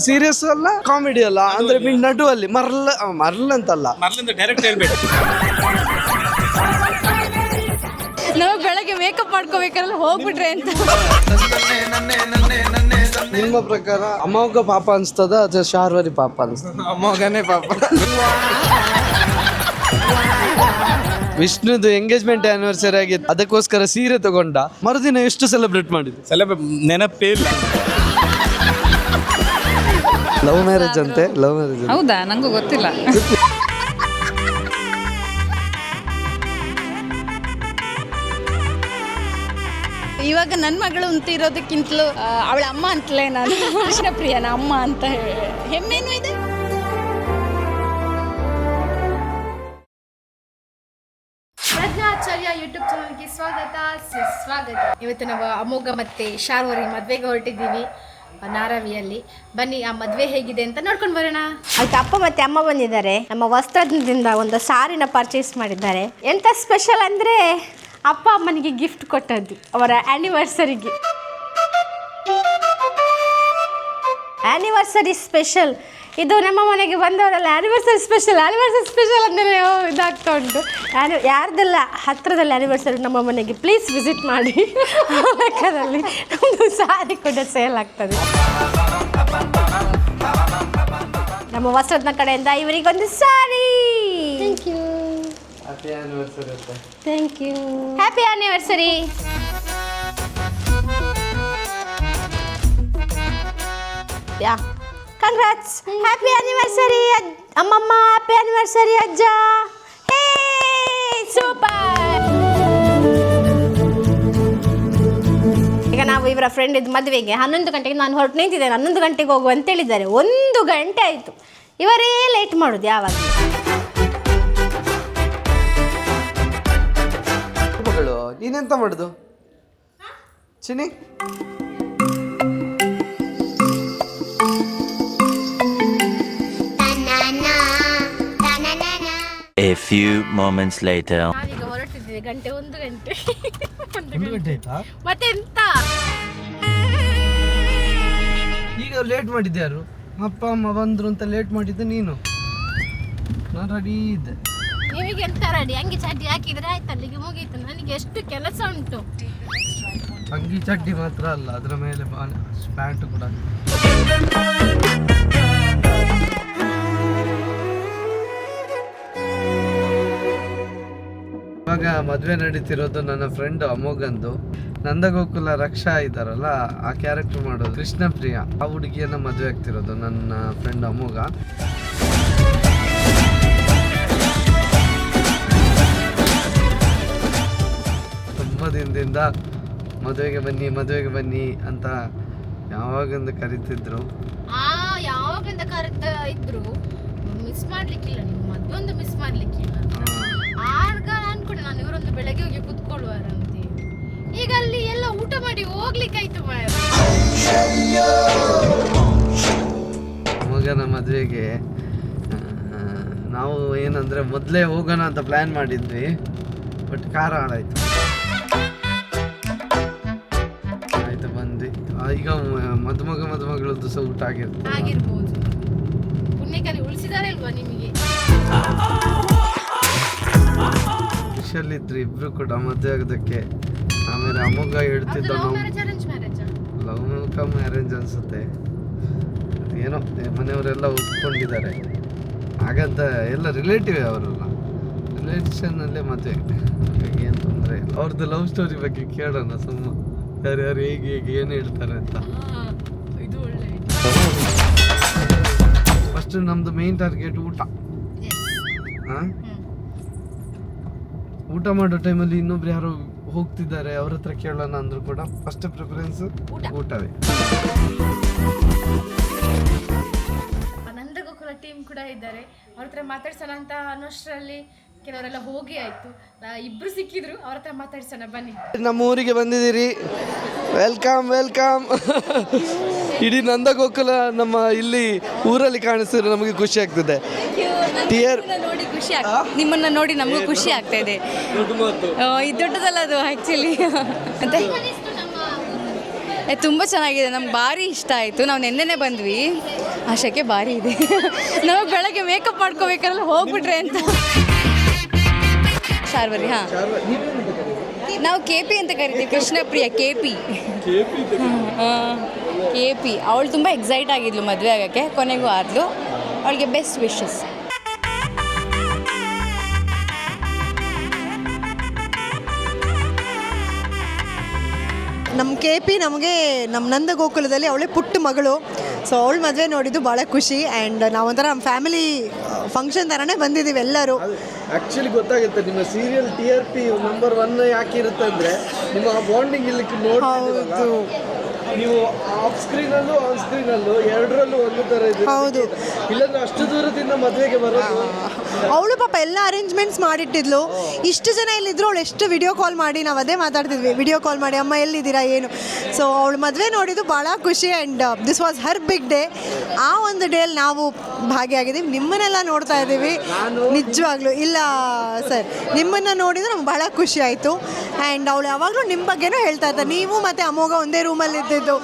Serious ಅಲ್ಲ comedy ಅಲ್ಲ ಅಂದ್ರೆ ನಡುವಲ್ಲಿ ಮರ್ಲ್ ಅಂತಲ್ಲ. ಡೈರೆಕ್ಟ್ ಹೇಳ್ಬೇಡಿ. ನಾವು ಬೆಳಗ್ಗೆ ಮೇಕಪ್ ಮಾಡ್ಕೋಬೇಕಲ್ಲ ಹೋಗ್ಬಿಟ್ರೆ ಅಂತ. ನಿಮ್ಮ ಪ್ರಕಾರ ಅಮೋಘ ಪಾಪ ಅನ್ಸ್ತದ ಅಥವಾ ಶಾರ್ವರಿ ಪಾಪ ಅನ್ಸ್ತದ? ಅಮೋಘನೇ ಪಾಪ. ವಿಷ್ಣುದು ಎಂಗೇಜ್ಮೆಂಟ್ ಆನಿವರ್ಸರಿ ಆಗಿತ್ತು, ಅದಕ್ಕೋಸ್ಕರ ಸೀರೆ ತಗೊಂಡ. ಮರುದಿನ ಎಷ್ಟು ಸೆಲೆಬ್ರೇಟ್ ಮಾಡಿದ್ರು? ನೆನಪೇ ಇಲ್ಲ. ಲವ್ ಮ್ಯಾರೇಜ್ ಅಂತೆ. ಲವ್ ಮ್ಯಾರೇಜ್ ಹೌದಾ? ನಂಗೂ ಗೊತ್ತಿಲ್ಲ. ಇವಾಗ ನನ್ನ ಮಗಳು ಅಂತ ಇರೋದಕ್ಕಿಂತಲೂ ಅವಳ ಅಮ್ಮ ಅಂತಲೇ ನಾನು ಕೃಷ್ಣಪ್ರಿಯನ ಅಮ್ಮ ಅಂತ ಹೆಮ್ಮೆನೂ ಇದೆ. ಪ್ರಜ್ಞಾಚಾರ್ಯ ಯೂಟ್ಯೂಬ್ ಚಾನಲ್ಗೆ ಸ್ವಾಗತ. ಇವತ್ತು ನಾವು ಅಮೋಘ ಮತ್ತೆ ಶಾರ್ವರಿ ಮದ್ವೆಗೆ ಹೊರಟಿದ್ದೀವಿ ನಾರಾವಿಯಲ್ಲಿ. ಬನ್ನಿ ಆ ಮದ್ವೆ ಹೇಗಿದೆ ಅಂತ ನೋಡ್ಕೊಂಡು ಬರೋಣ. ಅದಕ್ಕೆ ಅಪ್ಪ ಮತ್ತೆ ಅಮ್ಮ ಬಂದಿದ್ದಾರೆ. ನಮ್ಮ ವಸ್ತ್ರದಿಂದ ಒಂದು ಸಾರಿನ ಪರ್ಚೇಸ್ ಮಾಡಿದ್ದಾರೆ. ಎಂತ ಸ್ಪೆಷಲ್ ಅಂದರೆ ಅಪ್ಪ ಅಮ್ಮನಿಗೆ ಗಿಫ್ಟ್ ಕೊಟ್ಟದ್ದು ಅವರ ಆ್ಯನಿವರ್ಸರಿ ಸ್ಪೆಷಲ್. ಇದು ನಮ್ಮ ಮನೆಗೆ ಬಂದವರೆಲ್ಲ ಆ್ಯನಿವರ್ಸರಿ ಸ್ಪೆಷಲ್ ಅಂದರೆ ಇದಾಗ್ತಾ ಉಂಟು. ಯಾರ್ದೆಲ್ಲ ಹತ್ತಿರದಲ್ಲಿ ಆ್ಯನಿವರ್ಸರಿ ನಮ್ಮ ಮನೆಗೆ ಪ್ಲೀಸ್ ವಿಸಿಟ್ ಮಾಡಿ. ಲೆಕ್ಕದಲ್ಲಿ ನಮ್ಮದು ಸಾರಿ ಕೂಡ ಸೇಲ್ ಆಗ್ತದೆ. ನಮ್ಮ ವಸ್ತ್ರದ ಕಡೆಯಿಂದ ಇವರಿಗೊಂದು sari. Thank you. Thank you. Happy anniversary. Yeah congrats. Happy anniversary ಅಮ್ಮಮ್ಮ. ಹ್ಯಾಪಿ ಆ್ಯನಿವರ್ಸರಿ ಅಜ್ಜ. Hey super. ಈಗ ನಾವು ಇವರ ಫ್ರೆಂಡ್ ಇದ್ದ ಮದುವೆಗೆ 11 ಗಂಟೆಗೆ ನಾನು ಹೊರಟು ನಿಂತಿದ್ದೇನೆ. 11 ಗಂಟೆಗೆ ಹೋಗುವ ಅಂತ ಹೇಳಿದ್ದಾರೆ. 1 ಗಂಟೆ ಆಯಿತು. ಇವರೇ ಲೇಟ್ ಮಾಡೋದು ಯಾವಾಗ. ನೀನೆಂತ ಮಾಡುದು Chini? A few moments later. ನಾವೀಗ ಹೊರಟಿದ್ದೀವಿ. 1 ಗಂಟೆ ಮತ್ತೆ ಎಂತ ಈಗ ಲೇಟ್ ಮಾಡಿದ್ದೆ ಯಾರು? ಅಪ್ಪ ಅಮ್ಮ ಬಂದ್ರು ಅಂತ ಲೇಟ್ ಮಾಡಿದ್ದೆ ನೀನು. ನಾನು ರೆಡಿ ಇದ್ದೆ. ನಿಮಗೆ ಎಂತ ರೆಡಿ? ಅಂಗಿ ಚಡ್ಡಿ ಹಾಕಿದ್ರೆ ಆಯ್ತು, ಅಲ್ಲಿಗೆ ಮುಗೀತು. ನನಗೆ ಎಷ್ಟು ಕೆಲಸ ಉಂಟು. ಅಂಗಿ ಚಡ್ಡಿ ಮಾತ್ರ ಅಲ್ಲ, ಅದರ ಮೇಲೆ ಪ್ಯಾಂಟ್ ಕೂಡ. ಇವಾಗ ಮದುವೆ ನಡೀತಿರೋದು ನನ್ನ ಫ್ರೆಂಡ್ ಅಮೋಘಂದು. ನಂದಗೋಕುಲ ರಕ್ಷಾ ಇದ್ದಾರಲ್ಲ, ಆ ಕ್ಯಾರೆಕ್ಟರ್ ಮಾಡೋದು ಕೃಷ್ಣಪ್ರಿಯ. ಆ ಹುಡುಗಿಯನ್ನ ಮದುವೆ ಆಗ್ತಿರೋದು ನನ್ನ ಫ್ರೆಂಡ್ ಅಮೋಘ. ತುಂಬ ದಿನದಿಂದ ಮದುವೆಗೆ ಬನ್ನಿ ಅಂತ ಯಾವಾಗಂದು ಕರಿತಿದ್ರು. ಯಾವಾಗಂತ ಕರೀತಾ ಇದ್ರು. ಮಿಸ್ ಮಾಡ್ಲಿಕ್ಕಿಲ್ಲ, ನೀವು ಮದುವೆ ಒಂದು ಮಿಸ್ ಮಾಡ್ಲಿಕ್ಕಿಲ್ಲ. ಆಗ ಅನ್ಕೊಂಡೆ ನಾನು ಇವರೊಂದು ಬೆಳಗ್ಗೆ ಹೋಗಿ ಕುತ್ಕೊಳ್ಳುವಾರಂತೆ. ಈಗ ಅಲ್ಲಿ ಎಲ್ಲ ಊಟ ಮಾಡಿ ಹೋಗ್ಲಿಕ್ಕಾಯ್ತು. ಮಗನ ಮದುವೆಗೆ ನಾವು ಏನಂದ್ರೆ ಮೊದಲೇ ಹೋಗೋಣ ಅಂತ ಪ್ಲಾನ್ ಮಾಡಿದ್ವಿ, ಬಟ್ ಕಾರ ಹಾಳಾಯ್ತು. ಆಯ್ತು ಬಂದ್ವಿ. ಈಗ ಮದುಮಗಳದ್ದು ಸಹ ಊಟ ಆಗಿರ್ಬೋದು. ಪುಣ್ಯಕರಿ ಉಳಿಸಿದಾರೆ ಅಲ್ವಾ ನಿಮಗೆ? ಖುಷಿಯಲ್ಲಿದ್ರು ಇಬ್ರು ಕೂಡ ಮದುವೆ ಆಗೋದಕ್ಕೆ. ಆಮೇಲೆ ಅಮೋಘ ಹೇಳ್ತಿದ್ದ ನಾವು ಲವ್ ಕಮ್ ಮ್ಯಾರೇಜ್ ಅನ್ಸುತ್ತೆ. ಏನೋ ಮನೆಯವರೆಲ್ಲ ಒಪ್ಕೊಂಡಿದ್ದಾರೆ. ಹಾಗಂತ ಎಲ್ಲ ರಿಲೇಟಿವ್ ಅವರೆಲ್ಲ ರಿಲೇಷನ್ನಲ್ಲೇ ಮದುವೆ. ಏನು ತೊಂದರೆ. ಅವ್ರದ್ದು ಲವ್ ಸ್ಟೋರಿ ಬಗ್ಗೆ ಕೇಳೋಣ ಸುಮ್ಮ. ಯಾರ್ಯಾರು ಹೇಗೆ ಏನು ಹೇಳ್ತಾರೆ ಅಂತ. ಫಸ್ಟ್ ನಮ್ದು ಮೇನ್ ಟಾರ್ಗೆಟ್ ಊಟ. ಊಟ ಮಾಡೋ ಟೈಮಲ್ಲಿ ಇನ್ನೊಬ್ರು ಯಾರೋ ಹೋಗ್ತಿದ್ದಾರೆ, ಅವ್ರ ಹತ್ರ ಕೇಳೋಣ ಅಂದ್ರೂ ಕೂಡ ಫಸ್ಟ್ ಪ್ರಿಫರೆನ್ಸ್ ಊಟವೇ. ನಂದಗೋಕುಲ ಟೀಮ್ ಕೂಡ ಇದ್ದಾರೆ. ಅವ್ರ ಹತ್ರ ಮಾತಾಡ್ಸೋಣ ಅಂತ ಅನ್ನೋಷ್ಟರಲ್ಲಿ ಕೆಲವರೆಲ್ಲ ಹೋಗಿ ಆಯ್ತು. ಇಬ್ರು ಸಿಕ್ಕಿದ್ರು, ಅವ್ರ ಹತ್ರ ಮಾತಾಡ್ಸೋಣ ಬನ್ನಿ. ನಮ್ಮ ಊರಿಗೆ ಬಂದಿದ್ದೀರಿ. ವೆಲ್ಕಮ್. ಇಡೀ ನಂದಗೋಕುಲ ನಮ್ಮ ಇಲ್ಲಿ ಊರಲ್ಲಿ ಕಾಣಿಸಿದ್ರೆ ನಮಗೆ ಖುಷಿ ಆಗ್ತದೆ. ನಿಮ್ಮನ್ನ ನೋಡಿ ನಮಗೂ ಖುಷಿ ಆಗ್ತಾ ಇದೆ. ಇದು ದೊಡ್ಡದಲ್ಲ ಅದು ಆಕ್ಚುಲಿ. ಮತ್ತೆ ತುಂಬ ಚೆನ್ನಾಗಿದೆ, ನಮ್ಗೆ ಭಾರಿ ಇಷ್ಟ ಆಯಿತು. ನಾವು ನೆನ್ನೆನೇ ಬಂದ್ವಿ, ಆ ಶೆಕೆ ಭಾರಿ ಇದೆ. ನಾವು ಬೆಳಗ್ಗೆ ಮೇಕಪ್ ಮಾಡ್ಕೋಬೇಕಾದ್ರೆ ಹೋಗ್ಬಿಟ್ರೆ ಅಂತ. ಶಾರ್ವರಿ, ಹಾಂ, ನಾವು KP ಅಂತ ಕರಿತೀವಿ, ಕೃಷ್ಣಪ್ರಿಯ KP. KP ಅವಳು ತುಂಬ ಎಕ್ಸೈಟ್ ಆಗಿದ್ಲು ಮದುವೆ ಆಗೋಕ್ಕೆ, ಕೊನೆಗೂ ಆದ್ಲು. ಅವಳಿಗೆ ಬೆಸ್ಟ್ ವಿಶಸ್. ನಮ್ಮ KP ನಮಗೆ ನಮ್ಮ ನಂದ ಗೋಕುಲದಲ್ಲಿ ಅವಳೇ ಪುಟ್ಟ ಮಗಳು. ಸೊ ಅವಳ ಮದುವೆ ನೋಡಿದ್ದು ಭಾಳ ಖುಷಿ. ಆ್ಯಂಡ್ ನಾವೊಂಥರ ನಮ್ಮ ಫ್ಯಾಮಿಲಿ ಫಂಕ್ಷನ್ ಥರನೇ ಬಂದಿದ್ದೀವಿ ಎಲ್ಲರೂ. ಆ್ಯಕ್ಚುಲಿ ಗೊತ್ತಾಗುತ್ತೆ ನಿಮ್ಮ ಸೀರಿಯಲ್ TRP ನಂಬರ್ 1 ಯಾಕೆ ಇರುತ್ತೆ ಅಂದರೆ ನಿಮ್ಮ ಬಾಂಡಿಂಗ್ ಇಲ್ಲಿ ಹೌದು, ನೀವು ಆಫ್ ಸ್ಕ್ರೀನಲ್ಲೂ ಆನ್ ಸ್ಕ್ರೀನಲ್ಲೂ ಎರಡರಲ್ಲೂ ಒಂದು ಥರ ಇದೆ. ಹೌದು. ಇಲ್ಲಾಂದ್ರೆ ಅಷ್ಟು ದೂರದಿಂದ ಮದುವೆಗೆ ಬರೋದು. ಅವಳು ಪಾಪ ಎಲ್ಲ ಅರೇಂಜ್ಮೆಂಟ್ಸ್ ಮಾಡಿಟ್ಟಿದ್ಲು. ಇಷ್ಟು ಜನ ಇಲ್ಲಿದ್ರು ಅವಳು ಎಷ್ಟು ವಿಡಿಯೋ ಕಾಲ್ ಮಾಡಿ ನಾವು ಅದೇ ಮಾತಾಡ್ತಿದ್ವಿ, ವಿಡಿಯೋ ಕಾಲ್ ಮಾಡಿ ಅಮ್ಮ ಎಲ್ಲಿದ್ದೀರಾ ಏನು. ಸೊ ಅವಳು ಮದುವೆ ನೋಡಿದ್ದು ಭಾಳ ಖುಷಿ. And this was her big day. ಆ ಒಂದು ಡೇಯಲ್ಲಿ ನಾವು ಭಾಗಿಯಾಗಿದ್ದೀವಿ. ನಿಮ್ಮನ್ನೆಲ್ಲ ನೋಡ್ತಾ ಇದ್ದೀವಿ ನಿಜವಾಗ್ಲೂ. ಇಲ್ಲ ಸರ್, ನಿಮ್ಮನ್ನು ನೋಡಿದ್ರೆ ನಮ್ಗೆ ಭಾಳ ಖುಷಿ ಆಯಿತು. ಆ್ಯಂಡ್ ಅವಳು ಯಾವಾಗಲೂ ನಿಮ್ಮ ಬಗ್ಗೆನೂ ಹೇಳ್ತಾ ಇರ್ತಾರೆ. ನೀವು ಮತ್ತು ಅಮೋಘ ಒಂದೇ ರೂಮಲ್ಲಿ ಇದ್ದಿದ್ದು,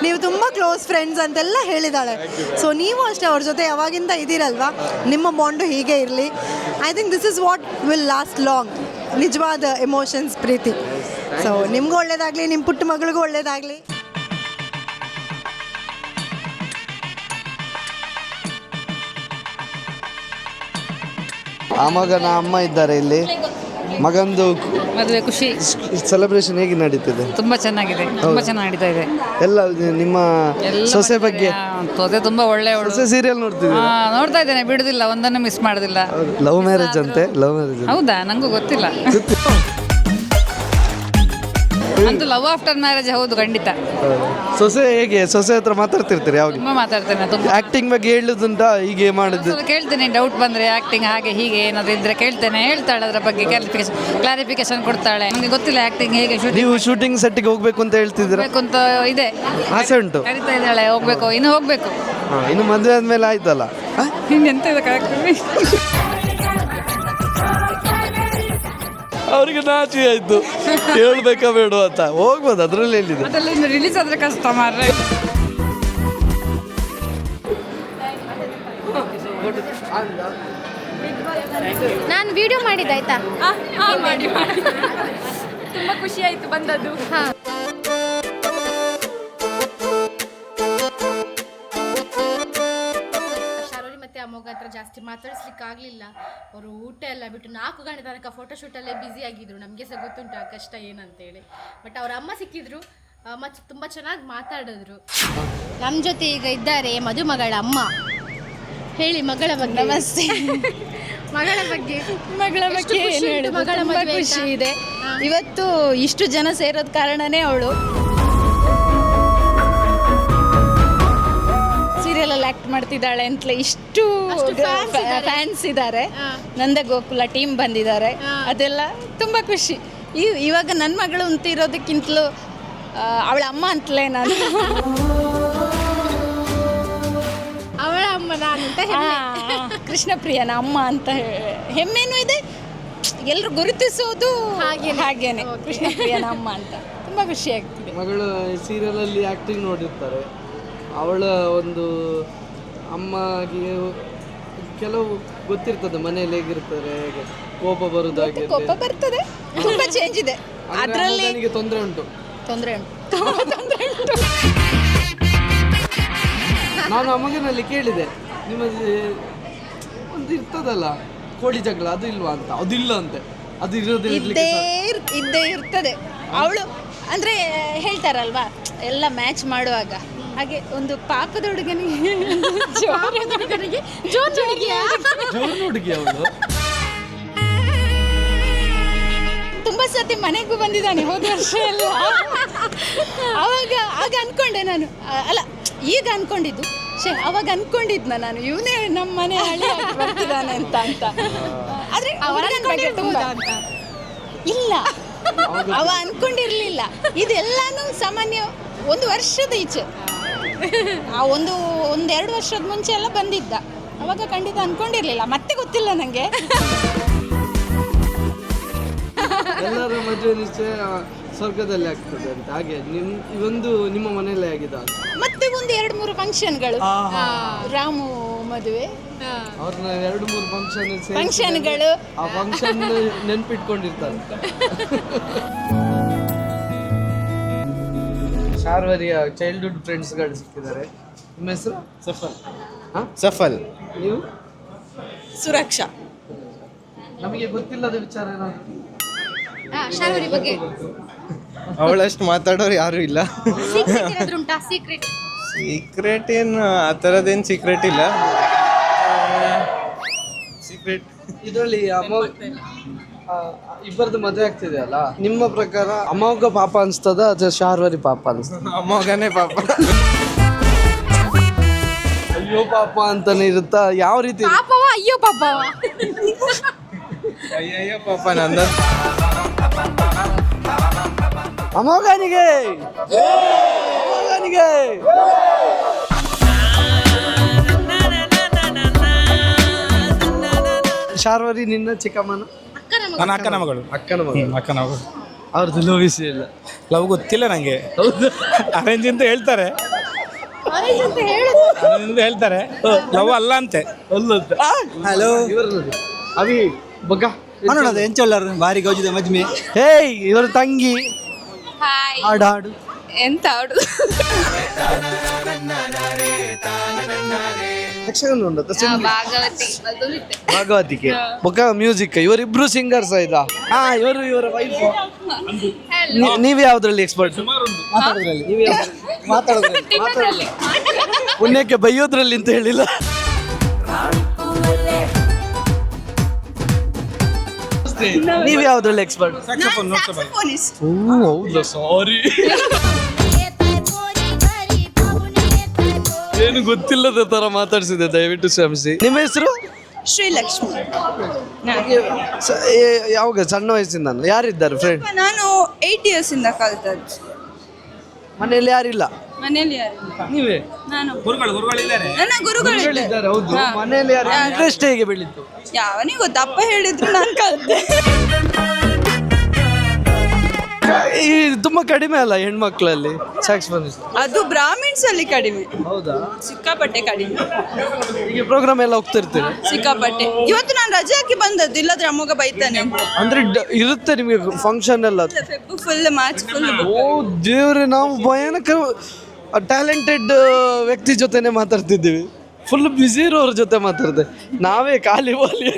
ನೀವು ತುಂಬ ಕ್ಲೋಸ್ ಫ್ರೆಂಡ್ಸ್ ಅಂತೆಲ್ಲ ಹೇಳಿದ್ದಾಳೆ. ಸೊ ನೀವು ಅಷ್ಟೇ ಅವ್ರ ಜೊತೆ ಯಾವಾಗಿಂದ ಇದ್ದೀರಲ್ವಾ, ನಿಮ್ಮ ಬಾಂಡು ಹೀಗೆ ಇರಲಿ. I think this is what will last long. ನಿಜವಾದ ಎಮೋಷನ್ಸ್, ಪ್ರೀತಿ. ಸೊ ನಿಮಗೂ ಒಳ್ಳೇದಾಗಲಿ, ನಿಮ್ಮ ಪುಟ್ಟ ಮಗಳಿಗೂ ಒಳ್ಳೇದಾಗಲಿ. ಆ ಮಗನ ಅಮ್ಮ ಇದ್ದಾರೆ ಇಲ್ಲಿ. ಮಗಂದು ಮದುವೆ ಖುಷಿ, ಸೆಲೆಬ್ರೇಷನ್ ಹೇಗೆ ನಡೀತಿದೆ? ತುಂಬಾ ಚೆನ್ನಾಗಿದೆ, ತುಂಬಾ ಚೆನ್ನಾಗಿ ನಡೀತಾ ಇದೆ. ಎಲ್ಲ ನಿಮ್ಮ ಸೊಸೆ ಬಗ್ಗೆ? ಸೊಸೆ ತುಂಬಾ ಒಳ್ಳೆ, ಸೊಸೆ ಸೀರಿಯಲ್ ನೋಡ್ತಿದ್ದೀರಾ? ನೋಡ್ತಾ ಇದ್ದೇನೆ, ಬಿಡುದಿಲ್ಲ, ಒಂದನ್ನು ಮಿಸ್ ಮಾಡೋದಿಲ್ಲ. ಲವ್ ಮ್ಯಾರೇಜ್ ಅಂತೆ, ಲವ್ ಮ್ಯಾರೇಜ್. ಹೌದಾ? ನಂಗೂ ಗೊತ್ತಿಲ್ಲ. ಅಂತೂ ಲವ್ ಆಫ್ಟರ್ ಮ್ಯಾರೇಜ್. ಹೌದು, ಖಂಡಿತ. ಸೊಸೆ ಹೇಗೆ? ಸೊಸೆ ಹತ್ರ ಮಾತಾಡ್ತಿರ್ತೀರಿ ಯಾವಾಗ? ತುಂಬಾ ಮಾತಾಡ್ತೇನೆ. ತುಂಬಾ ಆಕ್ಟಿಂಗ್ ಬಗ್ಗೆ ಹೇಳುದುಂಟಾ? ಹೀಗೆ ಮಾಡಿದ್ದು ಕೇಳ್ತೇನೆ, ಡೌಟ್ ಬಂದ್ರೆ ಆಕ್ಟಿಂಗ್ ಹಾಗೆ ಹೀಗೆ ಏನಾದ್ರು ಇದ್ರೆ ಕೇಳ್ತೇನೆ. ಹೇಳ್ತಾಳೆ ಅದ್ರ ಬಗ್ಗೆ ಕ್ಲಾರಿಫಿಕೇಶನ್ ಕೊಡ್ತಾಳೆ. ನನಗೆ ಗೊತ್ತಿಲ್ಲ ಆಕ್ಟಿಂಗ್ ಹೇಗೆ. ನೀವು ಶೂಟಿಂಗ್ ಸೆಟ್ಗೆ ಹೋಗ್ಬೇಕು ಅಂತ ಹೇಳ್ತಿದ್ದೀರಾ? ಹೋಗ್ಬೇಕು ಅಂತ ಇದೆ, ಆಸೆ ಉಂಟು. ಕರಿತಾ ಇದ್ದಾಳೆ, ಹೋಗ್ಬೇಕು, ಇನ್ನು ಹೋಗ್ಬೇಕು. ಇನ್ನು ಮದುವೆ ಆದ್ಮೇಲೆ ಆಯ್ತಲ್ಲ, ಇನ್ನೆಂತ ಇದೆ ಕರೆಕ್ಟ್. ಅವ್ರಿಗೆ ನಾಚಿ ಆಯ್ತು, ಹೇಳ್ಬೇಕಾ ಬೇಡ ಅಂತ. ಹೋಗ್ಬೋದು, ಅದ್ರಲ್ಲಿ ಎಲ್ಲಿದೆ. ಅದೆಲ್ಲ ಇನ್ನು ರಿಲೀಸ್ ಆದ್ರೆ ಕಷ್ಟ ಮಾರ್ರೆ. ನಾನು ವಿಡಿಯೋ ಮಾಡಿದ್ದೆ, ಆಯ್ತಾ? ಮಾಡಿ ತುಂಬ ಖುಷಿ ಆಯಿತು ಬಂದದ್ದು. ಹಾಂ. ಅಮೋಘ ಹತ್ರ ಜಾಸ್ತಿ ಮಾತಾಡಿಸ್ಲಿಕ್ಕೆ ಆಗಲಿಲ್ಲ. ಅವರು ಊಟ ಎಲ್ಲ ಬಿಟ್ಟು 4 ಗಂಟೆ ತನಕ ಫೋಟೋಶೂಟಲ್ಲೇ ಬ್ಯುಸಿ ಆಗಿದ್ರು. ನಮಗೆ ಸಹ ಗೊತ್ತುಂಟು ಆ ಕಷ್ಟ ಏನಂತೇಳಿ. ಬಟ್ ಅವ್ರ ಅಮ್ಮ ಸಿಕ್ಕಿದ್ರು, ಮತ್ತು ತುಂಬ ಚೆನ್ನಾಗಿ ಮಾತಾಡಿದ್ರು. ನಮ್ಮ ಜೊತೆ ಈಗ ಇದ್ದಾರೆ ಮದುಮಗಳ ಅಮ್ಮ. ಹೇಳಿ ಮಗಳ ಬಗ್ಗೆ. ನಮಸ್ತೆ. ಮಗಳ ಬಗ್ಗೆ ಏನು ಹೇಳೋದು, ಮಗಳ ತುಂಬ ಮದುವೆ ಖುಷಿ ಇದೆ. ಇವತ್ತು ಇಷ್ಟು ಜನ ಸೇರೋದ್ ಕಾರಣನೇ ಅವಳು. ಸೀರಿಯಲಲ್ಲಿ ಆ್ಯಕ್ಟ್ ಮಾಡ್ತಿದ್ದಾಳೆ ಅಂತಲೇ ಇಷ್ಟು ಫ್ಯಾನ್ಸ್ ಇದ್ದಾರೆ. ನಂದ ಗೋಕುಲ ಟೀಮ್ ಬಂದಿದ್ದಾರೆ, ಅದೆಲ್ಲ ತುಂಬ ಖುಷಿ. ಇವಾಗ ನನ್ನ ಮಗಳು ಅಂತ ಇರೋದಕ್ಕಿಂತಲೂ ಅವಳ ಅಮ್ಮ ಅಂತಲೇ ನಾನು. ಅವಳ ಅಮ್ಮ ನಾನು ಅಂತ ಕೃಷ್ಣಪ್ರಿಯನ ಅಮ್ಮ ಅಂತ ಹೆಮ್ಮೆನೂ ಇದೆ. ಎಲ್ಲರೂ ಗುರುತಿಸೋದು ಹಾಗೇನೆ, ಕೃಷ್ಣಪ್ರಿಯನ ಅಮ್ಮ ಅಂತ. ತುಂಬ ಖುಷಿ ಆಗ್ತಿದೆ. ಮಗಳು ಸೀರಿಯಲಲ್ಲಿ ಆ್ಯಕ್ಟಿಂಗ್ ನೋಡಿರ್ತಾರೆ. ಅವಳ ಒಂದು ಅಮ್ಮಗೆ ಕೆಲವು ಗೊತ್ತಿರ್ತದೆ, ಮನೆಯಲ್ಲಿ ಹೇಗಿರ್ತಾರೆ, ಹೇಗೆ ಕೋಪ ಬರುದಾಗೆ. ಕೋಪ ಬರ್ತದೆ, ತುಂಬ ಚೇಂಜ್ ಇದೆ ಅದರಲ್ಲಿ. ತೊಂದರೆ ಉಂಟು. ನಾನು ಅಮ್ಮಗನಲ್ಲಿ ಕೇಳಿದೆ, ನಿಮ್ಮದು ಒಂದು ಇರ್ತದಲ್ಲ ಕೋಳಿ ಜಗಳ, ಅದು ಇಲ್ವಾ ಅಂತ. ಅದಿಲ್ಲ ಅಂತೆ, ಅದು ಇದ್ದೇ ಇರ್ತದೆ. ಅವಳು ಅಂದರೆ ಹೇಳ್ತಾರಲ್ವಾ, ಎಲ್ಲ ಮ್ಯಾಚ್ ಮಾಡುವಾಗ ಹಾಗೆ ಒಂದು ಪಾಪದ ಹುಡುಗನಿಗೆ ಜೋರ್ ಹುಡುಗಿ ಅವಳು. ತುಂಬ ಸತಿ ಮನೆಗೂ ಬಂದಿದ್ದಾನೆ ಹೋದ ವರ್ಷ ಎಲ್ಲ. ಆಗ ಅನ್ಕೊಂಡೆ ನಾನು, ಅಲ್ಲ ಈಗ ಅನ್ಕೊಂಡಿದ್ದು, ಅವಾಗ ಅನ್ಕೊಂಡಿದ್ನ ನಾನು, ಇವನೇ ನಮ್ಮ ಮನೆ ಹಳ್ಳಿ ಬರ್ತಿದ್ದಾನೆ ಅಂತ. ಆದರೆ ಇಲ್ಲ, ಅವ ಅನ್ಕೊಂಡಿರ್ಲಿಲ್ಲ. ಇದೆಲ್ಲಾನು ಸಾಮಾನ್ಯ ಒಂದು ವರ್ಷದ ಈಚೆ, ಒಂದೆರಡು ವರ್ಷದ ಮುಂಚೆ ಎಲ್ಲ ಬಂದಿದ್ದ. ಅವಾಗ ಖಂಡಿತ ಅನ್ಕೊಂಡಿರ್ಲಿಲ್ಲ, ಮತ್ತೆ ಗೊತ್ತಿಲ್ಲ ನನಗೆ. ಎಲ್ಲರ ಮದುವೆ ನಿಶ್ಚಯ ಸ್ವರ್ಗದಲ್ಲಿ ಆಗ್ತದೆ ಅಂತ ಹಾಗೆ ನಿಮ್ಮ ಮನೆಯಲ್ಲೇ ಆಗಿದೆ ಅದು. ಮತ್ತೆ ಒಂದು 2-3 ಫಂಕ್ಷನ್ಗಳು, ರಾಮು ಮದುವೆ, ಅವ್ರನ್ನ 2-3 ಫಂಕ್ಷನ್ಗಳು, ಆ ಫಂಕ್ಷನ್ ನೆನ್ಪಿಟ್ಕೊಂಡಿರ್ತಾರೆ. ಶಾರ್ವರಿಯ ಚೈಲ್ಡ್ಹುಡ್ ಫ್ರೆಂಡ್ಸ್ಗಳು ಸಿಕ್ಕಿದ್ದಾರೆ. ನಿಮ್ಮ ಹೆಸರು? ಸಫಲ್. ನೀವು? ಸುರಕ್ಷಾ. ನಮಗೆ ಗೊತ್ತಿಲ್ಲದ ವಿಚಾರ ಏನಾದ್ರು? ಶಾರ್ವರಿ ಬಗ್ಗೆ ಅವಳಷ್ಟು ಮಾತಾಡೋರು ಯಾರು ಇಲ್ಲ. ಉಂಟಾ ಸೀಕ್ರೆಟ್? ಸೀಕ್ರೆಟ್ ಏನು ಆ ಥರದ್ದೇನು ಸೀಕ್ರೆಟ್ ಇಲ್ಲ. ಸೀಕ್ರೆಟ್ ಇದರಲ್ಲಿ ಇಬ್ಬರದ್ದು ಮದುವೆ ಆಗ್ತಿದೆ ಅಲ್ಲ, ನಿಮ್ಮ ಪ್ರಕಾರ ಅಮೋಘ ಪಾಪ ಅನ್ಸ್ತದ ಅಥವಾ ಶಾರ್ವರಿ ಪಾಪ ಅನ್ಸ್ತದ? ಅಮ್ಮಗನೇ ಪಾಪ. ಅಯ್ಯೋ ಪಾಪ ಅಂತಾನೆ ಇರುತ್ತಾ? ಯಾವ ರೀತಿ? ಪಾಪವ ಅಯ್ಯೋ ಪಾಪವ? ಅಯ್ಯಯ್ಯೋ ಪಾಪ ನಂದ. ಅಮೋಘನಿಗೆ ಶಾರ್ವರಿ ನಿನ್ನ ಚಿಕ್ಕಮ್ಮನ? ನನ್ನ ಅಕ್ಕನ ಮಗಳು. ಅಕ್ಕನ ಮಗಳು. ಅಕ್ಕನ ಮಗಳು. ಅವ್ರದ್ದು ಲವ್ ವಿಷಯ ಇಲ್ಲ. ಲವ್ ಗೊತ್ತಿಲ್ಲ ನಂಗೆ. ಅರೇಂಜ್ ಅಂತ ಹೇಳ್ತಾರೆ, ಹೇಳ್ತಾರೆ. ಲವ್ ಅಲ್ಲ ಅಂತೆ. ಹಲೋ ಇವರದ್ದು ಅವಿ ಬಗ್ಗ ಅನ್ನೋದು ಎಂಚೊಲ್ಲರು ಭಾರಿ ಗೌಜಿದ ಮಜ್ಮೆ. ಹೇಯ್ ಇವ್ರ ತಂಗಿ ಹಾಡು ಎಂತ ಹಾಡು? ಭಾಗವತಿಕೆ ಬೊಕ್ಕ ಮ್ಯೂಸಿಕ್. ಇವರಿಬ್ರು ಸಿಂಗರ್ಸ್ ಆಯ್ತಾ? ಇವರ ವೈಫ್. ನೀವ್ ಯಾವ್ದ್ರಲ್ಲಿ ಎಕ್ಸ್ಪರ್ಟ್? ಮಾತಾಡೋದ್ರಲ್ಲಿ ಪುಣ್ಯಕ್ಕೆ ಬೈಯೋದ್ರಲ್ಲಿ ಅಂತ ಹೇಳಿಲ್ಲ. ನೀವ್ ಯಾವ್ದ್ರಲ್ಲಿ ಎಕ್ಸ್ಪರ್ಟ್? ಹೌದಾ? ಸಾರಿ, ಏನು ಗೊತ್ತಿಲ್ಲದ ತರ ಮಾತಾಡ್ಸಿದೆ, ದಯವಿಟ್ಟು ಕ್ಷಮಿಸಿ. ನಿಮ್ಮ ಹೆಸರು? ಶ್ರೀಲಕ್ಷ್ಮಿ. ಯಾವಾಗ ಸಣ್ಣ ವಯಸ್ಸಿಂದ ಯಾರಿದ್ದಾರೆ ಫ್ರೆಂಡ್? ನಾನು 8 years ಇಂದ ಕಲ್ತದ್ದು. ಮನೆಯಲ್ಲಿ ಯಾರಿಲ್ಲ? ಮನೆಯಲ್ಲಿ ಯಾರಿಲ್ಲ. ನೀವೇ? ನಾನು ಗುರುಗಳಿದ್ದಾರೆ. ನನ್ನ ಗುರುಗಳಿದ್ದಾರೆ. ಹೌದು. ಮನೆಯಲ್ಲಿ ಯಾರು? ಇಂಟ್ರೆಸ್ಟ್ ಹೇಗೆ ಬೆಳೀತು? ಯಾವನಿಗೆ ಗೊತ್ತಪ್ಪ ಹೇಳಿದ್ರು ನಾನು ಕಲ್ತೆ. ಈ ತುಂಬಾ ಕಡಿಮೆ ಅಲ್ಲ ಹೆಣ್ಮಕ್ಳಲ್ಲಿ ಸ್ಯಾಕ್ಸ್ಫೋನಿಸ್ಟ್? ಅದು ಬ್ರಾಹ್ಮಿಣ್ಸ್ ಅಲ್ಲಿ ಕಡಿಮೆ. ಹೌದಾ? ಸಿಕ್ಕಾಪಟ್ಟೆ ಕಡಿಮೆ. ಈಗ ಪ್ರೋಗ್ರಾಮ್ ಎಲ್ಲ ಹೋಗ್ತಿರ್ತೀರಿ? ಸಿಕ್ಕಾಪಟ್ಟೆ. ಇವತ್ತು ನಾನು ರಜೆ ಹಾಕಿ ಬಂದದ್ದು, ಇಲ್ಲದ್ರೆ ಅಮ್ಮಗ ಬೈತಾನೆ. ಅಂದ್ರೆ ಇರುತ್ತೆ ನಿಮಗೆ ಫಂಕ್ಷನ್ ಎಲ್ಲ? Full match full. ಓ ದೇವ್ರೆ, ನಾವು ಭಯಾನಕ ಟ್ಯಾಲೆಂಟೆಡ್ ವ್ಯಕ್ತಿ ಜೊತೆನೆ ಮಾತಾಡ್ತಿದ್ದೀವಿ. ಫುಲ್ ಬ್ಯುಸಿ ಇರೋರ ಜೊತೆ ಮಾತಾಡ್ದೆ, ನಾವೇ ಖಾಲಿ ಬಾಲಿ.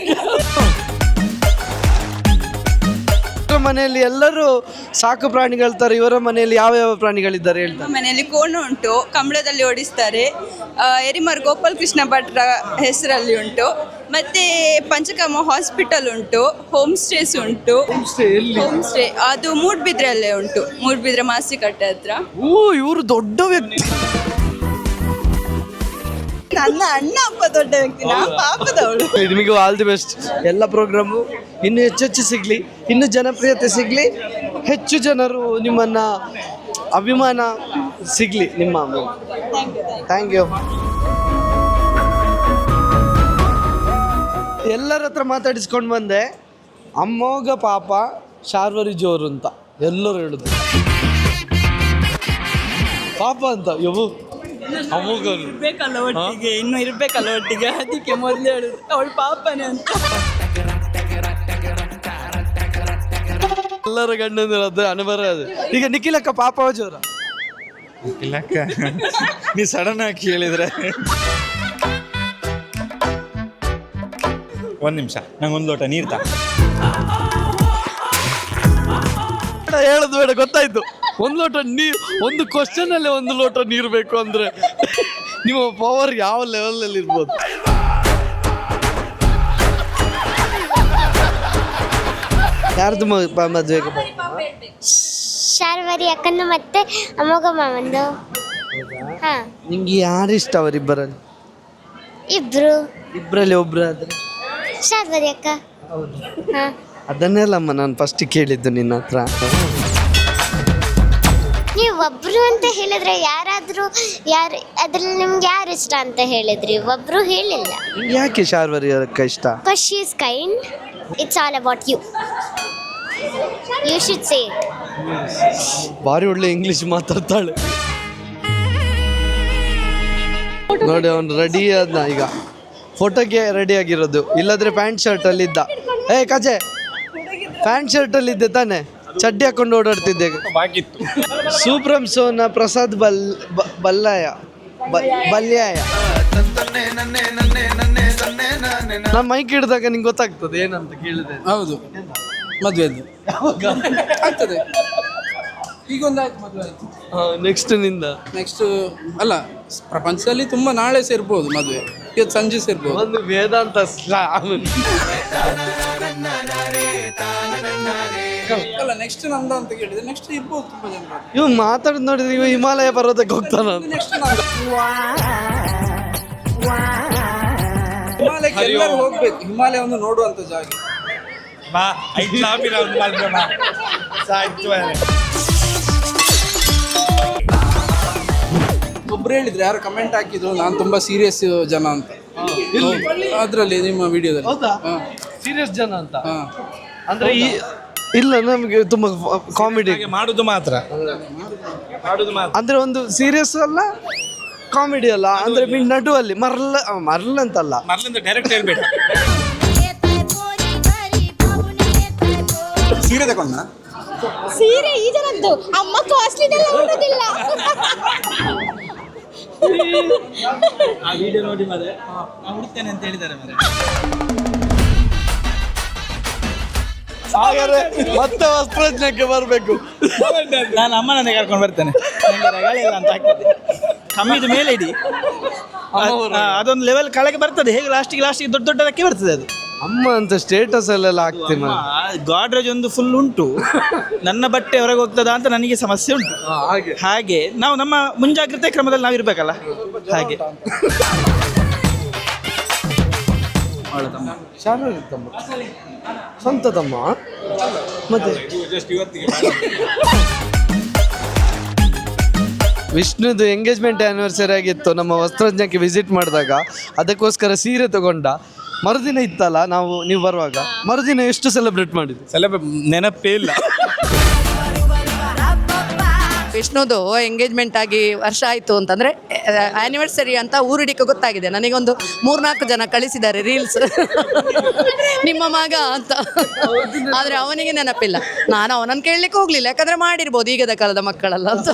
ಮನೆಯಲ್ಲಿ ಎಲ್ಲರೂ ಸಾಕು ಪ್ರಾಣಿಗಳ ತರ ಇವರ ಮನೆಯಲ್ಲಿ ಯಾವ ಪ್ರಾಣಿಗಳಿದ್ದಾರೆ ಹೇಳ್ತಾರೆ? ಮನೆಯಲ್ಲಿ ಕೋಣ ಉಂಟು, ಕಂಬಳದಲ್ಲಿ ಓಡಿಸ್ತಾರೆ. ಎರಿಮರ್ ಗೋಪಾಲ್ ಕೃಷ್ಣ ಭಟ್ರ ಹೆಸರಲ್ಲಿ ಉಂಟು. ಮತ್ತೆ ಪಂಚಕಾಮ ಹಾಸ್ಪಿಟಲ್ ಉಂಟು, ಹೋಮ್ ಸ್ಟೇಸ್ ಉಂಟು. ಹೋಮ್ ಸ್ಟೇ ಅದು ಮೂಡ್ಬಿದ್ರಲ್ಲೇ ಉಂಟು, ಮೂಡ್ಬಿದ್ರೆ ಮಾಸಿಕಟ್ಟೆ ಹತ್ರ. ಓ ಇವರು ದೊಡ್ಡ ವ್ಯಕ್ತಿ. ನನ್ನ ಅಣ್ಣ ಅಪ್ಪ ದೊಡ್ಡ ವ್ಯಕ್ತಿ, ನಾ ಪಾಪದವಳು. ನಿಮಗೆ ಆಲ್ ದಿ ಬೆಸ್ಟ್. ಎಲ್ಲ ಪ್ರೋಗ್ರಾಮು ಇನ್ನೂ ಹೆಚ್ಚೆಚ್ಚು ಸಿಗಲಿ, ಇನ್ನೂ ಜನಪ್ರಿಯತೆ ಸಿಗಲಿ, ಹೆಚ್ಚು ಜನರು ನಿಮ್ಮನ್ನ ಅಭಿಮಾನ ಸಿಗಲಿ ನಿಮ್ಮ. Thank you. ಎಲ್ಲರ ಹತ್ರ ಮಾತಾಡಿಸ್ಕೊಂಡು ಬಂದೆ. ಅಮೋಘ ಪಾಪ ಶಾರ್ವರಿ ಜೋರು ಅಂತ ಎಲ್ಲರೂ ಹೇಳಿದ್ರು. ಪಾಪ ಅಂತ ಯವು ಅಮೋಘ ಇರ್ಬೇಕಲ್ಲ ಒಟ್ಟಿಗೆ, ಇನ್ನು ಇರ್ಬೇಕಲ್ಲ ಒಟ್ಟಿಗೆ, ಅದಕ್ಕೆ ಮೊದಲು ಹೇಳುದು ಅವಳು ಪಾಪನೇ ಅಂತ. ಎಲ್ಲರ ಗಂಡಂದಿರದ್ದು ಅನುಭವ ಅದು. ಈಗ ನಿಖಿಲಕ್ಕ ಪಾಪ ಜೋರ? ಇಲ್ಲಕ್ಕ, ನೀ ಸಡನ್ ಆಗಿ ಹೇಳಿದ್ರೆ. ಒಂದ್ ನಿಮಿಷ, ನಂಗೊಂದು ಲೋಟ ನೀರು ತಾ. ಹೇಳದ್ ಬೇಡ, ಗೊತ್ತಾಯ್ತು. ಒಂದು ಲೋಟ ನೀರು, ಒಂದು ಕ್ವಶನ್ ಅಲ್ಲೇ 1 ಲೋಟ ನೀರು ಬೇಕು ಅಂದ್ರೆ ನಿಮ್ಮ ಪವರ್ ಯಾವ ಲೆವೆಲ್ ಅಲ್ಲಿ ಇರ್ಬೋದು? ಯಾರ್ದು ಮದುವೆಗೆ? ಶಾರ್ವರಿ ಅಕ್ಕನ ಮತ್ತೆ ಅಮೋಘ ಮಾವಂದು. ನಿಮ್ಗೆ ಯಾರಿಷ್ಟ ಅವರಿಬ್ಬರಲ್ಲಿ? ಇಬ್ಬರಲ್ಲಿ ಒಬ್ರು ಆದ್ರೆ ಶಾರ್ವರಿ ಅಕ್ಕ. ಅದನ್ನೆಲ್ಲಮ್ಮ ನಾನು ಫಸ್ಟ್ ಕೇಳಿದ್ದು ನಿನ್ನ ಹತ್ರ. ನೀವು ಒಬ್ರು ಅಂತ ಹೇಳಿದ್ರೆ ಯಾರಾದ್ರೂ ಅದ್ರಲ್ಲಿ ನಿಮ್ಗೆ ಯಾರು ಇಷ್ಟ ಅಂತ ಹೇಳಿದ್ರಿ? ಒಬ್ರು ಹೇಳಿಲ್ಲ. ಯಾಕೆ ಶಾರ್ವರಿ ಅಕ್ಕ ಇಷ್ಟ? Because she is kind. It's all about you. You should say ಭಾರಿ ಒಳ್ಳೆ ಇಂಗ್ಲಿಷ್ ಮಾತಾಡ್ತಾಳೆ ನೋಡಿ. ಅವನು ರೆಡಿ ಆದ್ನ ಈಗ ಫೋಟೋಗೆ ರೆಡಿ ಆಗಿರೋದು, ಇಲ್ಲದ್ರೆ ಪ್ಯಾಂಟ್ ಶರ್ಟ್ ಅಲ್ಲಿ ಇದ್ದ. ಕಜೆ ಪ್ಯಾಂಟ್ ಶರ್ಟ್ ಅಲ್ಲಿ ಇದ್ದೆ ತಾನೆ, ಚಡ್ಡಿ ಹಾಕೊಂಡು ಓಡಾಡ್ತಿದ್ದೆ. ಸೂಪ್ರಮ್ ಸೋನ ಪ್ರಸಾದ್ ಬಲ್ಯಾಯ ನಮ್ಮ ಮೈಕ್ ಹಿಡಿದಾಗ ನಿಂಗೆ ಗೊತ್ತಾಗ್ತದೆ ಏನಂತ ಕೇಳಿದೆ. ಹೌದು, ಮದುವೆ ಆಗ್ತದೆ. ಈಗ ಒಂದಾಯ್ತು, ಮದುವೆ ಆಯ್ತು. ನೆಕ್ಸ್ಟ್ ನಿಂದ ನೆಕ್ಸ್ಟ್ ಅಲ್ಲ, ಪ್ರಪಂಚದಲ್ಲಿ ತುಂಬ ನಾಳೆ ಸೇರ್ಬೋದು ಮದುವೆ, ಇವತ್ತು ಸಂಜೆ ಸೇರ್ಬೋದು. ಒಂದು ವೇದಾಂತ ಅಲ್ಲ, ನೆಕ್ಸ್ಟ್ ನಂದು ಅಂತ ಕೇಳಿದ್ರೆ ನೆಕ್ಸ್ಟ್ ಇರ್ಬೋದು ತುಂಬ ಜನ. ಇವ್ ಮಾತಾಡೋದು ನೋಡಿದ್ರೆ ಇವ ಹಿಮಾಲಯ ಪರ್ವತಕ್ಕೆ ಹೋಗ್ತಾನ. ನೆಕ್ಸ್ಟ್ ಹಿಮಾಲಯಕ್ಕೆ ಎಲ್ಲರೂ ಹೋಗ್ಬೇಕು. ಹಿಮಾಲಯ ಒಂದು ನೋಡುವಂತ ಜಾಗ. ಒಬ್ರು ಹೇಳಿದ್ರು, ಯಾರು ಕಮೆಂಟ್ ಹಾಕಿದ್ರು ನಾನು ತುಂಬಾ ಸೀರಿಯಸ್ ಜನ ಅಂತ. ಅದ್ರಲ್ಲಿ ನಿಮ್ಮ ವಿಡಿಯೋದಲ್ಲಿ ಸೀರಿಯಸ್ ಜನ ಅಂತ ಅಂದ್ರೆ ಇಲ್ಲ, ನಮಗೆ ತುಂಬಾ ಕಾಮಿಡಿ ಮಾಡುದು ಮಾತ್ರ. ಅಂದ್ರೆ ಒಂದು ಸೀರಿಯಸ್ ಅಲ್ಲ, ಕಾಮಿಡಿ ಅಲ್ಲ, ಅಂದ್ರೆ ನಡುವಲ್ಲಿ ಮರಲ್ಲ ಅಂತಲ್ಲ, ಡೈರೆಕ್ಟ್ ಹೇಳ್ಬೇಡ. ಸೀರೆ ತಗೊಂಡ ಸೀರೆ ಈ ಜನದ್ದು ಅಮ್ಮ ಕಾಸ್ಟ್ಲಿದೆಲ್ಲ ಉಳಿದಿಲ್ಲ. ಆ ವಿಡಿಯೋ ನೋಡಿ ಮಾರೆ, ನಾನು ಹುಡುಕ್ತೇನೆ ಅಂತ ಹೇಳಿದ್ದಾರೆ ಮಾರೆ. ಹಾಗಾದ್ರೆ ಮತ್ತೆ ವಸ್ತ್ರಜ್ಞಕ್ಕೆ ಬರಬೇಕು. ನಾನು ಅಮ್ಮನನ್ನೇ ಕರ್ಕೊಂಡು ಬರ್ತೇನೆ. ರಗಳಿಲ್ಲ ಅಂತ ಆಗ್ತದೆ, ಕಮ್ಮಿದ ಮೇಲೆ ಇಡಿ, ಅದೊಂದು ಲೆವೆಲ್ ಕೆಳಗೆ ಬರ್ತದೆ. ಹೇಗೆ ಲಾಸ್ಟಿಗೆ ದೊಡ್ಡದಕ್ಕೆ ಬರ್ತದೆ ಅದು. ಅಮ್ಮ ಅಂತ ಸ್ಟೇಟಸ್ ಅಲ್ಲೆಲ್ಲ ಆಗ್ತೀನಿ. ಗಾಡ್ರೇಜ್ ಒಂದು ಫುಲ್ ಉಂಟು, ನನ್ನ ಬಟ್ಟೆ ಹೊರಗೆ ಹೋಗ್ತದ ಅಂತ ನನಗೆ ಸಮಸ್ಯೆ ಉಂಟು. ಹಾಗೆ ನಾವು ನಮ್ಮ ಮುಂಜಾಗ್ರತೆ ಕ್ರಮದಲ್ಲಿ ನಾವು ಇರ್ಬೇಕಲ್ಲ. ಹಾಗೆ ಸ್ವಂತ ತಮ್ಮ ಮತ್ತೆ ವಿಷ್ಣುದು ಎಂಗೇಜ್ಮೆಂಟ್ ಆ್ಯನಿವರ್ಸರಿ ಆಗಿತ್ತು. ನಮ್ಮ ವಸ್ತ್ರಜ್ಞಕ್ಕೆ ವಿಸಿಟ್ ಮಾಡಿದಾಗ ಅದಕ್ಕೋಸ್ಕರ ಸೀರೆ ತಗೊಂಡ. ಮರುದಿನ ಇತ್ತಲ್ಲ, ನೀವು ಬರುವಾಗ ಮರುದಿನ ಎಷ್ಟು ಸೆಲೆಬ್ರೇಟ್ ಮಾಡಿದ್ವಿ? ನೆನಪೇ ಇಲ್ಲ. ವಿಷ್ಣುದು ಎಂಗೇಜ್ಮೆಂಟ್ ಆಗಿ ವರ್ಷ ಆಯಿತು ಅಂತಂದರೆ ಆ್ಯನಿವರ್ಸರಿ ಅಂತ ಊರಿಡಿಕೆ ಗೊತ್ತಾಗಿದೆ. ನನಗೊಂದು 3-4 ಜನ ಕಳಿಸಿದ್ದಾರೆ ರೀಲ್ಸ್, ನಿಮ್ಮ ಮಗ ಅಂತ. ಆದರೆ ಅವನಿಗೆ ನೆನಪಿಲ್ಲ. ನಾನು ಅವನನ್ನು ಕೇಳಲಿಕ್ಕೆ ಹೋಗಲಿಲ್ಲ, ಯಾಕಂದರೆ ಮಾಡಿರ್ಬೋದು ಈಗದ ಕಾಲದ ಮಕ್ಕಳಲ್ಲ ಅಂತ.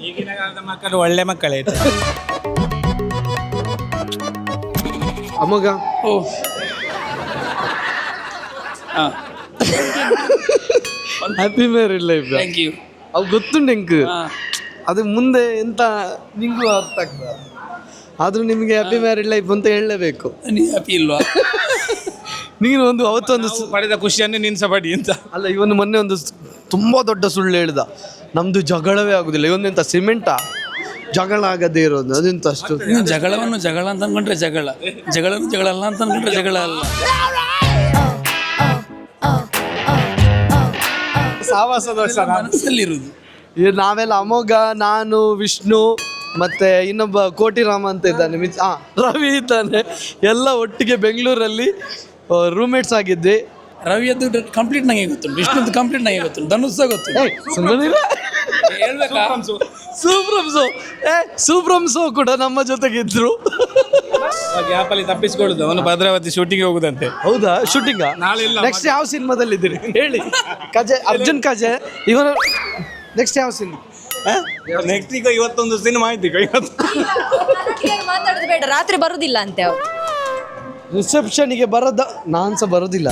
ಈಗಿನ ಕಾಲದ ಮಕ್ಕಳು ಒಳ್ಳೆ ಮಕ್ಕಳೇ. ಅಮ್ಮಗ happy married life. Thank you. ಅವು ಗೊತ್ತುಂಟು ಎಂಕ್, ಅದು ಮುಂದೆ ಎಂತ ನಿಂಗೂ ಅರ್ಥ ಆಗ್ತದೆ. ಆದ್ರೂ ನಿಮಗೆ ಹ್ಯಾಪಿ ಮ್ಯಾರಿಡ್ ಲೈಫ್ ಅಂತ ಹೇಳಲೇಬೇಕು. ನೀವು ಹ್ಯಾಪಿ ಇಲ್ವಾ? ನೀನು ಅವತ್ತೊಂದು ಪಡೆದ ಖುಷಿಯನ್ನೇ ನೀನು ಸಹ ಪಡಿ ಅಂತ. ಅಲ್ಲ, ಇವನು ಮೊನ್ನೆ ಒಂದು ತುಂಬಾ ದೊಡ್ಡ ಸುಳ್ಳು ಹೇಳ್ದ. ನಮ್ದು ಜಗಳವೇ ಆಗುದಿಲ್ಲ. ಇವನ್ನೆಂತ ಸಿಮೆಂಟಾ ಜಗಳ ಆಗದೇ ಇರೋದು? ಅದೆಂತ ಅಷ್ಟು ಜಗಳವನ್ನು ಜಗಳ ಅಂತ ಅನ್ಕೊಂಡ್ರೆ ಜಗಳ ಅಲ್ಲ ಅಂತ ಅನ್ಕೊಂಡ್ರೆ ಜಗಳ ಅಲ್ಲ. ಮನಸ್ಸಲ್ಲಿರುವುದು. ನಾವೆಲ್ಲ ಅಮೋಘ, ನಾನು, ವಿಷ್ಣು, ಮತ್ತೆ ಇನ್ನೊಬ್ಬ ಕೋಟಿರಾಮ ಅಂತ ಇದ್ದಾನೆ, ರವಿ ಇದ್ದಾನೆ, ಎಲ್ಲ ಒಟ್ಟಿಗೆ ಬೆಂಗಳೂರಲ್ಲಿ ರೂಮ್ಮೇಟ್ಸ್ ಆಗಿದ್ವಿ. ರವಿಯದ್ದು ಕಂಪ್ಲೀಟ್ ನಂಗೆ ಗೊತ್ತುಂಟು, ವಿಷ್ಣುದ್ದು ಕಂಪ್ಲೀಟ್ ನಂಗೆ ಗೊತ್ತುಂಟು, ಧನುಷ್ ಸಹ ಗೊತ್ತು. ಸೂಪ್ರಮ್ಸೋ ಕೂಡ ನಮ್ಮ ಜೊತೆಗಿದ್ರು. ಗ್ಯಾಪಲ್ಲಿ ತಪ್ಪಿಸ್ಕೊಳ್ಳುದು, ಅವನು ಭದ್ರಾವತಿ ಶೂಟಿಂಗ್ ಹೋಗುದಂತೆ. ಹೌದಾ? ಶೂಟಿಂಗ್ ನೆಕ್ಸ್ಟ್ ಯಾವ ಸಿನಿಮಾದಲ್ಲಿ ಇದ್ದೀರಿ ಹೇಳಿ? ಕಜೆ, ಅರ್ಜುನ್ ಕಜೆ. ಇವನು ನೆಕ್ಸ್ಟ್ ಯಾವ ಸಿನಿಮಾ? ನೆಕ್ಸ್ಟ್ ಈಗ ಇವತ್ತೊಂದು ಸಿನಿಮಾ ಆಯ್ತು. ಮಾತಾಡೋದು ಬೇಡ, ರಾತ್ರಿ ಬರುದಿಲ್ಲ ಅಂತೆ ಅವ್ರು. ರಿಸೆಪ್ಷನ್ಗೆ ನಾನು ಸಹ ಬರೋದಿಲ್ಲ.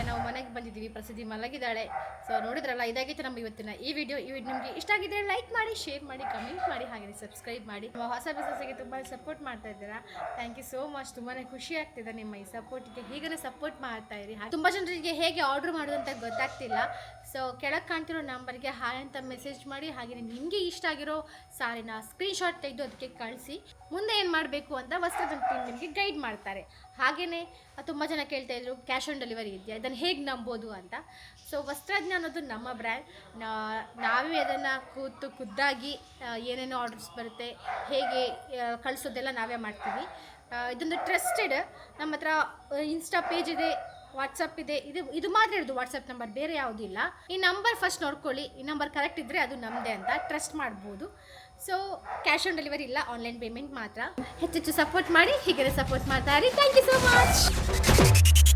ನಾವು ಮನೆಗೆ ಬಂದಿದ್ದೀವಿ, ಪ್ರಸಿದ್ಧಿ ಮಲಗಿದ್ದಾಳೆ. ಸೊ ನೋಡಿದ್ರಲ್ಲ, ಇದಾಗಿತ್ತು ನಮ್ಮ ಇವತ್ತಿನ ಈ ವಿಡಿಯೋ ನಿಮಗೆ ಇಷ್ಟ ಆಗಿದೆ ಲೈಕ್ ಮಾಡಿ, ಶೇರ್ ಮಾಡಿ, ಕಮೆಂಟ್ ಮಾಡಿ, ಹಾಗೆ ಸಬ್ಸ್ಕ್ರೈಬ್ ಮಾಡಿ. ನಮ್ಮ ಹೊಸ ಬಿಸ್ನೆಸ್ಗೆ ತುಂಬ ಸಪೋರ್ಟ್ ಮಾಡ್ತಾ ಇದ್ದೀರಾ. Thank you so much. ತುಂಬಾ ಖುಷಿ ಆಗ್ತಿದೆ ನಿಮ್ಮ ಈ ಸಪೋರ್ಟಿಗೆ. ಹೀಗೇ ಸಪೋರ್ಟ್ ಮಾಡ್ತಾ ಇರಿ. ತುಂಬ ಜನರಿಗೆ ಹೇಗೆ ಆರ್ಡರ್ ಮಾಡೋದು ಅಂತ ಗೊತ್ತಾಗ್ತಿಲ್ಲ. ಸೊ ಕೆಳಗೆ ಕಾಣ್ತಿರೋ ನಂಬರ್ಗೆ ಹಾಯ್ ಅಂತ ಮೆಸೇಜ್ ಮಾಡಿ. ಹಾಗೆಯೇ ನಿಮಗೆ ಇಷ್ಟ ಆಗಿರೋ ಸಾರಿನ ಸ್ಕ್ರೀನ್ಶಾಟ್ ತೆಗೆದು ಅದಕ್ಕೆ ಕಳಿಸಿ. ಮುಂದೆ ಏನು ಮಾಡಬೇಕು ಅಂತ ವಸ್ತ್ರದ ಟೀಮ್ ನಿಮಗೆ ಗೈಡ್ ಮಾಡ್ತಾರೆ. ಹಾಗೆಯೇ ತುಂಬ ಜನ ಕೇಳ್ತಾ ಇದ್ರು, ಕ್ಯಾಶ್ ಆನ್ ಡೆಲಿವರಿ ಇದೆಯಾ, ಇದನ್ನು ಹೇಗೆ ನಂಬೋದು ಅಂತ. ಸೊ ವಸ್ತ್ರಜ್ಞ ಅನ್ನೋದು ನಮ್ಮ ಬ್ರ್ಯಾಂಡ್. ನಾವೇ ಅದನ್ನು ಖುದ್ದಾಗಿ ಏನೇನೋ ಆರ್ಡರ್ಸ್ ಬರುತ್ತೆ, ಹೇಗೆ ಕಳಿಸೋದೆಲ್ಲ ನಾವೇ ಮಾಡ್ತೀವಿ. ಇದೊಂದು ಟ್ರಸ್ಟೆಡ್. ನಮ್ಮ ಹತ್ರ ಇನ್ಸ್ಟಾ ಪೇಜ್ ಇದೆ, ವಾಟ್ಸಪ್ ಇದೆ, ಇದು ಮಾತ್ರ ಇರೋದು ವಾಟ್ಸಪ್ ನಂಬರ್, ಬೇರೆ ಯಾವುದಿಲ್ಲ. ಈ ನಂಬರ್ ಫಸ್ಟ್ ನೋಡ್ಕೊಳ್ಳಿ, ಈ ನಂಬರ್ ಕರೆಕ್ಟ್ ಇದ್ದರೆ ಅದು ನಮ್ಮದೇ ಅಂತ ಟ್ರಸ್ಟ್ ಮಾಡ್ಬೋದು. ಸೊ ಕ್ಯಾಶ್ ಆನ್ ಡೆಲಿವರಿ ಇಲ್ಲ, ಆನ್ಲೈನ್ ಪೇಮೆಂಟ್ ಮಾತ್ರ. ಹೆಚ್ಚೆಚ್ಚು ಸಪೋರ್ಟ್ ಮಾಡಿ, ಹೀಗೆ ಸಪೋರ್ಟ್ ಮಾಡ್ತಾರೆ. Thank you so much.